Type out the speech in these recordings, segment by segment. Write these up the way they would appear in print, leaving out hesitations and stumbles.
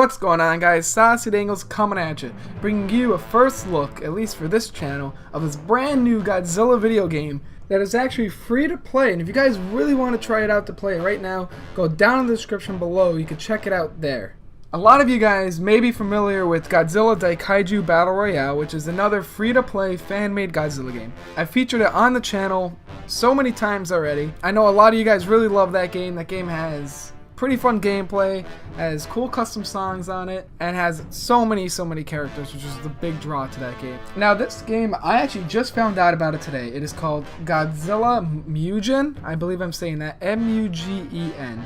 What's going on, guys? Saucy Dangles coming at you, bringing you a first look, at least for this channel, of this brand new Godzilla video game that is actually free to play. And if you guys really want to try it out to play it right now, go down in the description below. You can check it out there. A lot of you guys may be familiar with Godzilla Daikaiju Battle Royal, which is another free-to-play fan-made Godzilla game. I've featured it on the channel so many times already. I know a lot of you guys really love that game. That game has pretty fun gameplay, has cool custom songs on it, and has so many characters, which is the big draw to that game. Now this game, I actually just found out about it today. It is called Godzilla Mugen. I believe I'm saying that, M-U-G-E-N.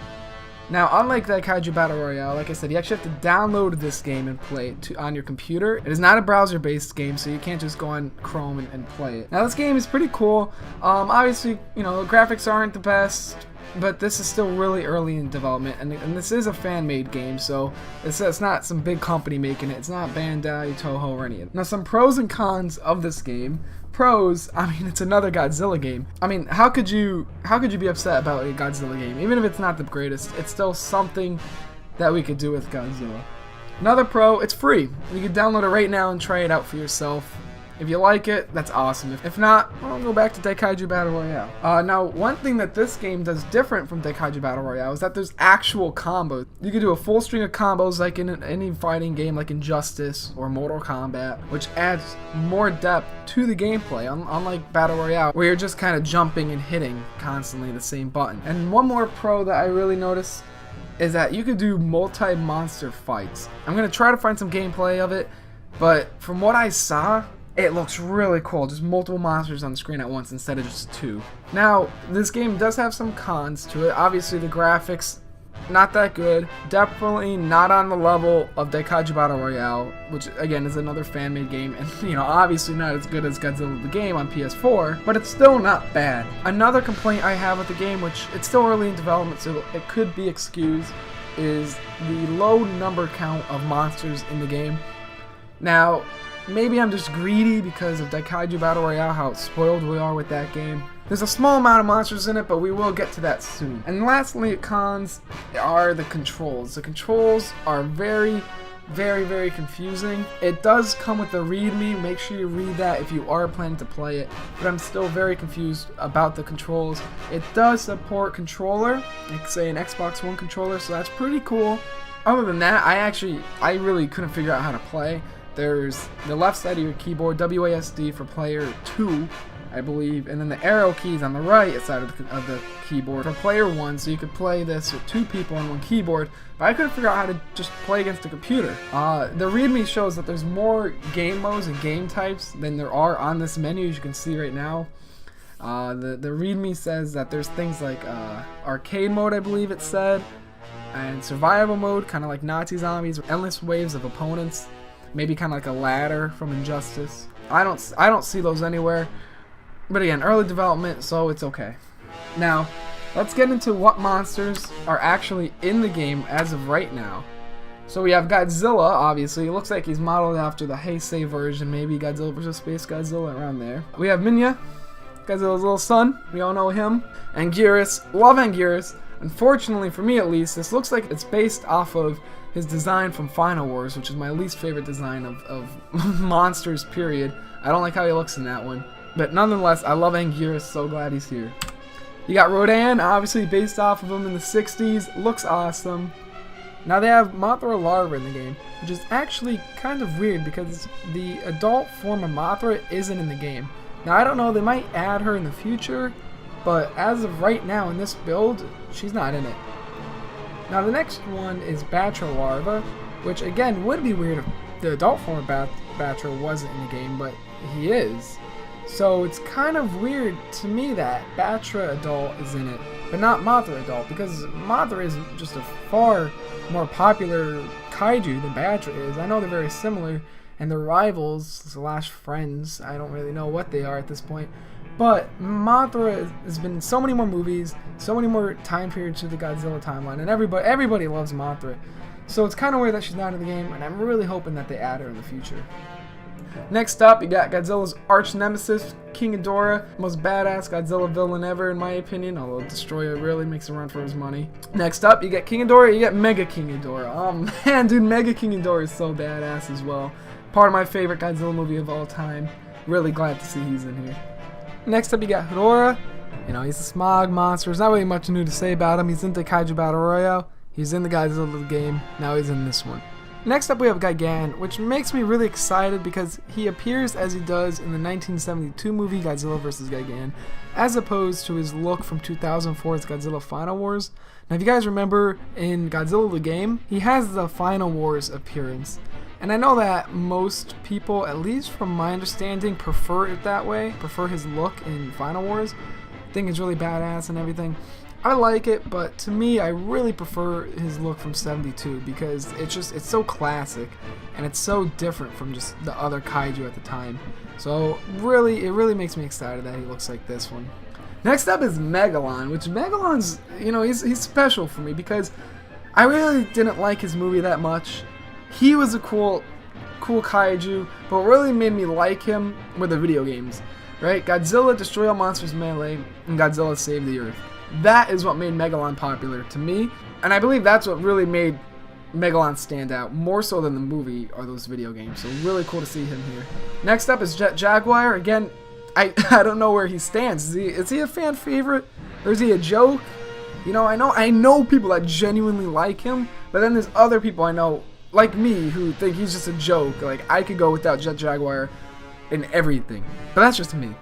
Now, unlike Daikaiju Battle Royale, like I said, you actually have to download this game and play it on your computer. It is not a browser-based game, so you can't just go on Chrome and play it. Now, this game is pretty cool. Obviously, you know, the graphics aren't the best, but this is still really early in development, and this is a fan-made game, so it's not some big company making it. It's not Bandai, Toho, or any of it. Now, some pros and cons of this game. Pros, I mean, it's another Godzilla game. I mean, how could you be upset about a Godzilla game? Even if it's not the greatest, it's still something that we could do with Godzilla. Another pro, it's free. You can download it right now and try it out for yourself. If you like it, that's awesome. If not, well, go back to Daikaiju Battle Royale. Now, one thing that this game does different from Daikaiju Battle Royale is that there's actual combos. You can do a full string of combos like in any fighting game like Injustice or Mortal Kombat, which adds more depth to the gameplay, unlike Battle Royale, where you're just kind of jumping and hitting constantly the same button. And one more pro that I really noticed is that you could do multi-monster fights. I'm going to try to find some gameplay of it, but from what I saw, it looks really cool, just multiple monsters on the screen at once instead of just two. Now, this game does have some cons to it. Obviously, the graphics, not that good. Definitely not on the level of Daikaiju Battle Royale, which, again, is another fan-made game. And, you know, obviously not as good as Godzilla the game on PS4, but it's still not bad. Another complaint I have with the game, which it's still early in development, so it could be excused, is the low number count of monsters in the game. Now, maybe I'm just greedy because of Daikaiju Battle Royale, how spoiled we are with that game. There's a small amount of monsters in it, but we will get to that soon. And lastly, cons are the controls. The controls are very confusing. It does come with a readme. Make sure you read that if you are planning to play it. But I'm still very confused about the controls. It does support controller, like say an Xbox One controller, so that's pretty cool. Other than that, I really couldn't figure out how to play. There's the left side of your keyboard, WASD for player 2, I believe, and then the arrow keys on the right side of the keyboard for player 1, so you could play this with two people on one keyboard, but I couldn't figure out how to just play against a computer. The README shows that there's more game modes and game types than there are on this menu, as you can see right now. The README says that there's things like arcade mode, I believe it said, and survival mode, kind of like Nazi zombies, endless waves of opponents. Maybe kind of like a ladder from Injustice. I don't see those anywhere. But again, early development, so it's okay. Now, let's get into what monsters are actually in the game as of right now. So we have Godzilla, obviously. It looks like he's modeled after the Heisei version, maybe Godzilla vs. Space Godzilla around there. We have Minilla, Godzilla's little son. We all know him. Anguirus, love Anguirus. Unfortunately, for me at least, this looks like it's based off of his design from Final Wars, which is my least favorite design of monsters, period. I don't like how he looks in that one. But nonetheless, I love Anguirus, so glad he's here. You got Rodan, obviously based off of him in the 60s. Looks awesome. Now they have Mothra Larva in the game, which is actually kind of weird because the adult form of Mothra isn't in the game. Now I don't know, they might add her in the future, but as of right now in this build, she's not in it. Now the next one is Battra Larva, which again would be weird if the adult form of Battra wasn't in the game, but he is. So it's kind of weird to me that Battra Adult is in it, but not Mothra Adult, because Mothra is just a far more popular kaiju than Battra is. I know they're very similar, and they're rivals / friends. I don't really know what they are at this point. But Mothra has been in so many more movies, so many more time periods to the Godzilla timeline, and everybody loves Mothra. So it's kind of weird that she's not in the game, and I'm really hoping that they add her in the future. Next up, you got Godzilla's arch nemesis, King Ghidorah, most badass Godzilla villain ever in my opinion, although Destroyer really makes a run for his money. Next up, you get King Ghidorah, you get Mecha-King Ghidorah. Oh man, dude, Mecha-King Ghidorah is so badass as well. Part of my favorite Godzilla movie of all time. Really glad to see he's in here. Next up, you got Hedorah. You know, he's a smog monster. There's not really much new to say about him. He's in Daikaiju Battle Royal. He's in the Godzilla game. Now he's in this one. Next up, we have Gigan, which makes me really excited because he appears as he does in the 1972 movie Godzilla vs. Gigan, as opposed to his look from 2004's Godzilla Final Wars. Now, if you guys remember, in Godzilla the game, he has the Final Wars appearance. And I know that most people, at least from my understanding, prefer it that way, prefer his look in Final Wars. I think it's really badass and everything. I like it, but to me, I really prefer his look from 72 because it's so classic and it's so different from just the other kaiju at the time. So really, it really makes me excited that he looks like this one. Next up is Megalon, which Megalon's, you know, he's special for me because I really didn't like his movie that much. He was a cool kaiju, but what really made me like him were the video games. Right? Godzilla Destroy All Monsters Melee and Godzilla Save the Earth. That is what made Megalon popular to me, and I believe that's what really made Megalon stand out, more so than the movie or those video games. So really cool to see him here. Next up is Jaguar. Again, I don't know where he stands. Is he a fan favorite or is he a joke? You know, I know people that genuinely like him, but then there's other people I know like me who think he's just a joke. Like I could go without Jaguar in everything, but that's just me.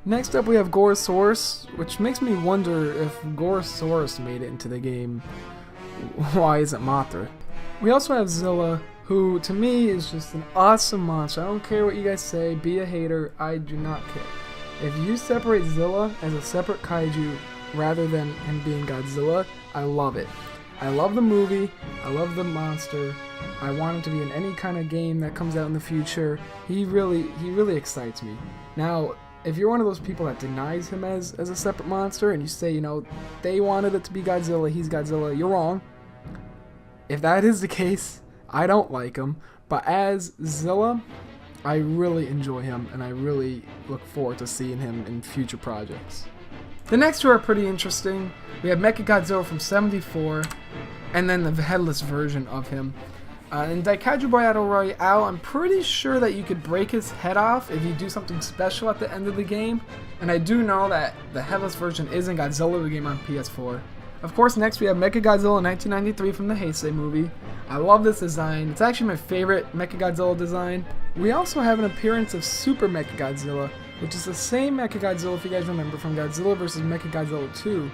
Next up we have Gorosaurus, which makes me wonder if Gorosaurus made it into the game. Why isn't Mothra? We also have Zilla, who to me is just an awesome monster. I don't care what you guys say, be a hater, I do not care. If you separate Zilla as a separate kaiju rather than him being Godzilla, I love it. I love the movie, I love the monster, I want him to be in any kind of game that comes out in the future. He really excites me. Now, if you're one of those people that denies him as a separate monster and you say, you know, they wanted it to be Godzilla, he's Godzilla, you're wrong. If that is the case, I don't like him. But as Zilla, I really enjoy him and I really look forward to seeing him in future projects. The next two are pretty interesting. We have Mecha-Godzilla from 74 and then the headless version of him. In Daikaiju Battle Royal, I'm pretty sure that you could break his head off if you do something special at the end of the game. And I do know that the headless version is in Godzilla the game on PS4. Of course, next we have Mecha-Godzilla 1993 from the Heisei movie. I love this design. It's actually my favorite Mecha-Godzilla design. We also have an appearance of Super Mecha-Godzilla, which is the same Mecha-Godzilla if you guys remember from Godzilla vs. Mecha-Godzilla 2.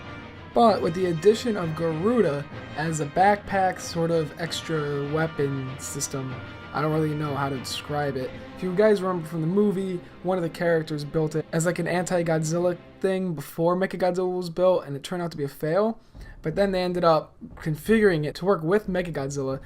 But with the addition of Garuda as a backpack sort of extra weapon system. I don't really know how to describe it. If you guys remember from the movie, one of the characters built it as like an anti-Godzilla thing before Mecha-Godzilla was built, and it turned out to be a fail. But then they ended up configuring it to work with Mecha-Godzilla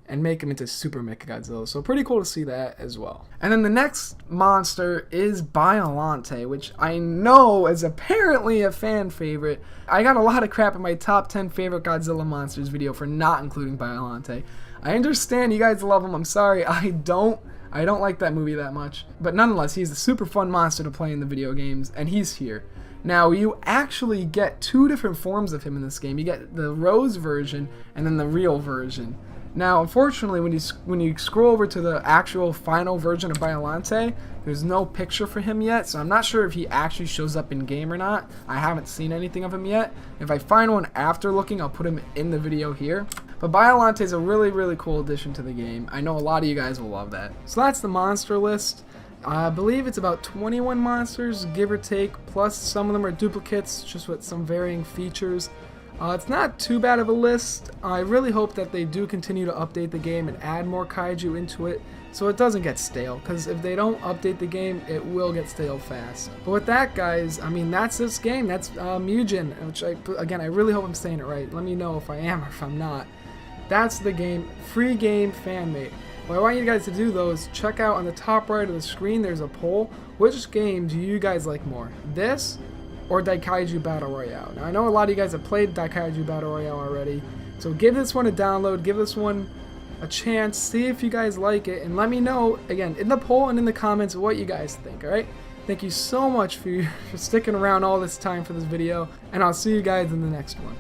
and make him into Super Mecha-Godzilla. So pretty cool to see that as well. And then the next monster is Biollante, which I know is apparently a fan favorite. I got a lot of crap in my top 10 favorite Godzilla monsters video for not including Biollante. I understand you guys love him. I'm sorry, I don't like that movie that much. But nonetheless, he's a super fun monster to play in the video games, and he's here. Now, you actually get two different forms of him in this game. You get the Rose version and then the real version. Now, unfortunately, when you scroll over to the actual final version of Biollante, there's no picture for him yet, so I'm not sure if he actually shows up in-game or not. I haven't seen anything of him yet. If I find one after looking, I'll put him in the video here. But Biollante is a really, really cool addition to the game. I know a lot of you guys will love that. So that's the monster list. I believe it's about 21 monsters, give or take, plus some of them are duplicates, just with some varying features. It's not too bad of a list. I really hope that they do continue to update the game and add more kaiju into it so it doesn't get stale, because if they don't update the game, it will get stale fast. But with that, guys, I mean, that's this game. That's Mugen, which I really hope I'm saying it right. Let me know if I am or if I'm not. That's the game, free game fan-made. What I want you guys to do, though, is check out on the top right of the screen, there's a poll. Which game do you guys like more? This or Daikaiju Battle Royale? Now, I know a lot of you guys have played Daikaiju Battle Royale already, so give this one a download, give this one a chance, see if you guys like it, and let me know, again, in the poll and in the comments what you guys think, alright? Thank you so much for sticking around all this time for this video, and I'll see you guys in the next one.